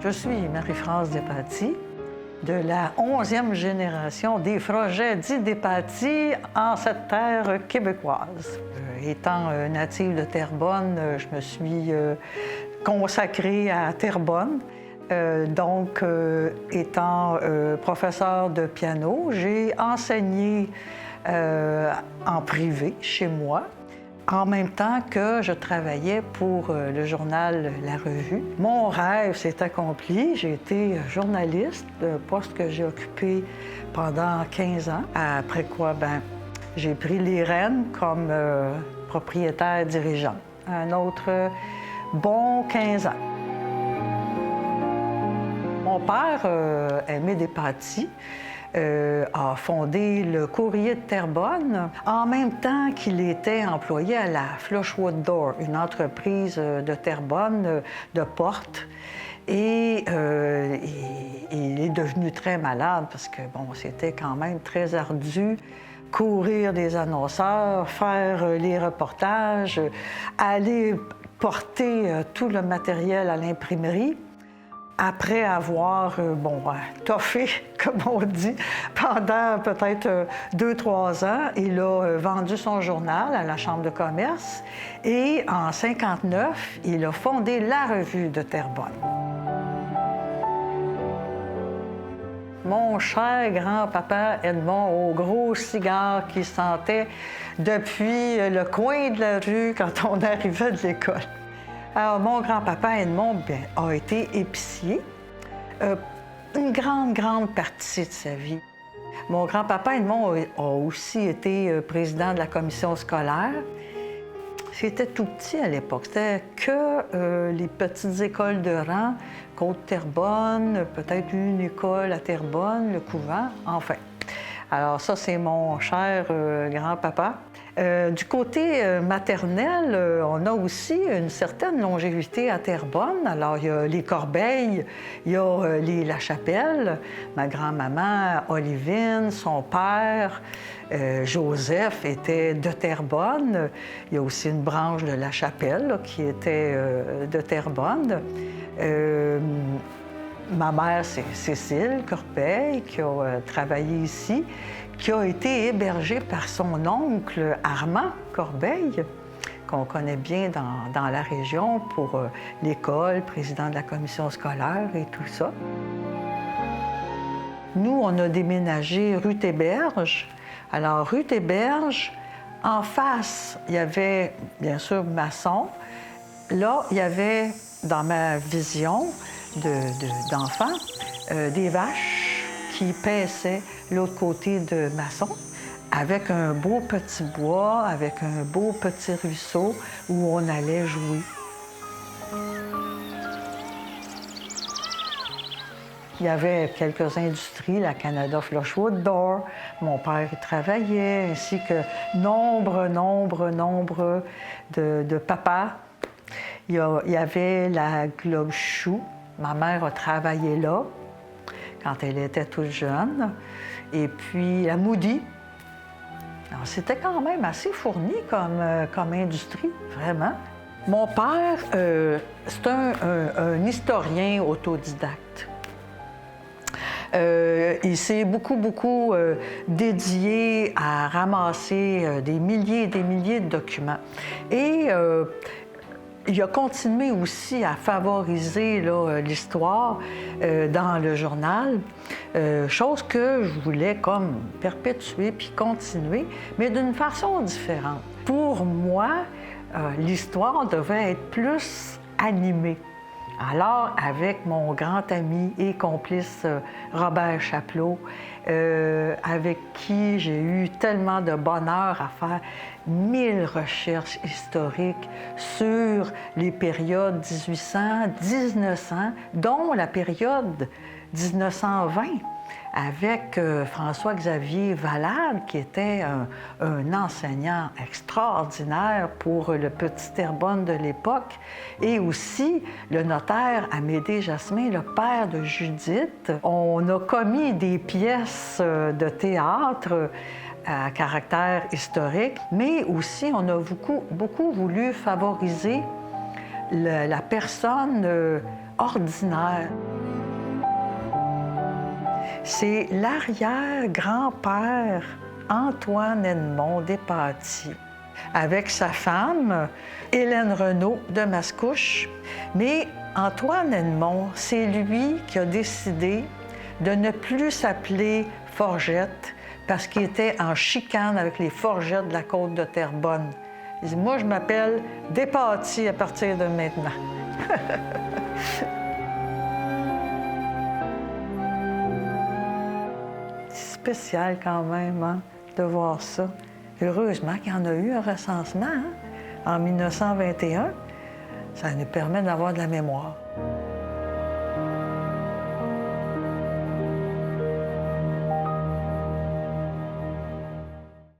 Je suis Marie-France Despatie, de la 11e génération des projets dits Despatie en cette terre québécoise. Étant native de Terrebonne, je me suis consacrée à Terrebonne. Étant professeur de piano, j'ai enseigné en privé chez moi, en même temps que je travaillais pour le journal La Revue. Mon rêve s'est accompli. J'ai été journaliste, poste que j'ai occupé pendant 15 ans. Après quoi, j'ai pris les rênes comme propriétaire dirigeant. Un autre bon 15 ans. Mon père, Aimé Despatie, a fondé le Courrier de Terrebonne en même temps qu'il était employé à la Flushwood Door, une entreprise de Terrebonne de porte. Et il est devenu très malade parce que, c'était quand même très ardu. Courir des annonceurs, faire les reportages, aller porter tout le matériel à l'imprimerie. Après avoir, toffé, comme on dit, pendant peut-être 2-3 ans, il a vendu son journal à la Chambre de commerce et en 1959, il a fondé la Revue de Terrebonne. Mon cher grand-papa Edmond, au gros cigare qu'il sentait depuis le coin de la rue quand on arrivait de l'école. Alors, mon grand-papa Edmond a été épicier une grande partie de sa vie. Mon grand-papa Edmond a aussi été président de la commission scolaire. C'était tout petit à l'époque. C'était que les petites écoles de rang, Côte-Terrebonne, peut-être une école à Terrebonne, le couvent, enfin. Alors ça, c'est mon cher grand-papa. Du côté maternel, on a aussi une certaine longévité à Terrebonne. Alors, il y a les Corbeil, il y a les Lachapelle, ma grand-maman Olivine, son père, Joseph était de Terrebonne. Il y a aussi une branche de Lachapelle là, qui était de Terrebonne. Ma mère, c'est Cécile Corbeil, qui a travaillé ici, qui a été hébergée par son oncle Armand Corbeil, qu'on connaît bien dans la région pour l'école, président de la commission scolaire et tout ça. Nous, on a déménagé rue Théberge. Alors, rue Théberge, en face, il y avait, bien sûr, Masson. Là, il y avait, dans ma vision d'enfant, des vaches qui paissaient l'autre côté de Masson, avec un beau petit bois, avec un beau petit ruisseau où on allait jouer. Il y avait quelques industries, la Canada Flushwood Door. Mon père y travaillait, ainsi que nombre de papas. Il y avait la Globe Chou. Ma mère a travaillé là quand elle était toute jeune. Et puis la Moody. Alors, c'était quand même assez fourni comme industrie, vraiment. Mon père, c'est un historien autodidacte. Il s'est beaucoup dédié à ramasser des milliers et des milliers de documents. Et il a continué aussi à favoriser l'histoire dans le journal, chose que je voulais comme perpétuer puis continuer, mais d'une façon différente. Pour moi, l'histoire devait être plus animée. Alors, avec mon grand ami et complice Robert Chapelot, avec qui j'ai eu tellement de bonheur à faire 1000 recherches historiques sur les périodes 1800-1900, dont la période 1920, avec François-Xavier Valade, qui était un enseignant extraordinaire pour le petit Terrebonne de l'époque, et aussi le notaire Amédée Jasmin, le père de Judith. On a commis des pièces de théâtre à caractère historique, mais aussi on a beaucoup voulu favoriser la personne ordinaire. C'est l'arrière-grand-père Antoine Edmond Despatie, avec sa femme, Hélène Renaud de Mascouche. Mais Antoine Edmond, c'est lui qui a décidé de ne plus s'appeler Forgette parce qu'il était en chicane avec les Forgettes de la côte de Terrebonne. Il dit, moi, je m'appelle Despatie à partir de maintenant. C'est spécial quand même, hein, de voir ça. Heureusement qu'il y en a eu un recensement, hein, en 1921. Ça nous permet d'avoir de la mémoire.